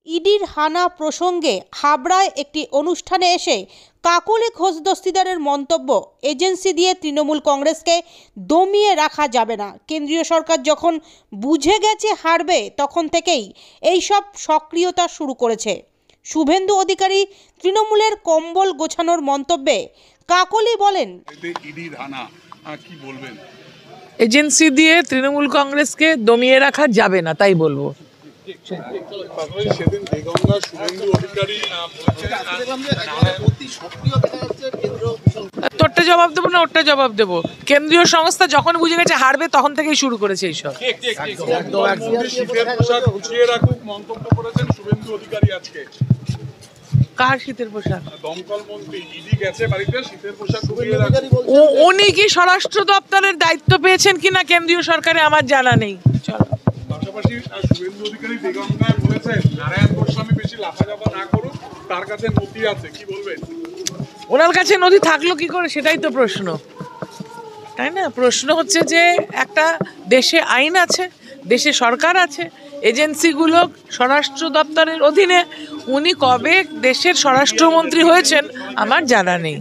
ইডির হানা প্রসঙ্গে হাবড়ায় একটি অনুষ্ঠানে এসে কাকলি ঘোষ দস্তিদারের মন্তব্য, এজেন্সি দিয়ে তৃণমূল কংগ্রেসকে দমিয়ে রাখা যাবে না। কেন্দ্রীয় সরকার যখন বুঝে গেছে হারবে, তখন থেকেই এইসব সক্রিয়তা শুরু করেছে। শুভেন্দু অধিকারী তৃণমূলের কম্বল গোছানোর মন্তব্যে কাকলি বলেন, ইডির হানা কি বলবেন? এজেন্সি দিয়ে তৃণমূল কংগ্রেসকে দমিয়ে রাখা যাবে না, তাই বলবো। সেদিন দেগঙ্গা শুভেন্দু অধিকারী তোরটা জবাব দেবো না ওরটা জবাব দেবো? কেন্দ্রীয় সংস্থা যখন বুঝে গেছে হারবে, তখন থেকেই শুরু করেছে এইসব। শীতের পোশাক গুছিয়ে রাখুক মন্তব্য করেছেন শুভেন্দু অধিকারী আজকে। কার শীতের পোশাক? দমকল মন্ত্রী ইডি গেছে বাড়িতে, শীতের পোশাক গুছিয়ে রাখুক। উনি কি স্বরাষ্ট্র দপ্তরের দায়িত্ব পেয়েছেন কিনা কেন্দ্রীয় সরকারে আমার জানা নেই। চলো। পাশাপাশি শুভেন্দু অধিকারী দেগঙ্গায় বলেছেন নারায়ণ গোস্বামী বেশি লাফাঝাফা না করুক, তার কাছে নথি আছে, কি বলবেন? ওনার কাছে নথি থাকলো কি করে, সেটাই তো প্রশ্ন, তাই না? প্রশ্ন হচ্ছে যে একটা দেশে আইন আছে, দেশে সরকার আছে, এজেন্সিগুলো স্বরাষ্ট্র দপ্তরের অধীনে। উনি কবে দেশের স্বরাষ্ট্রমন্ত্রী হয়েছেন আমার জানা নেই।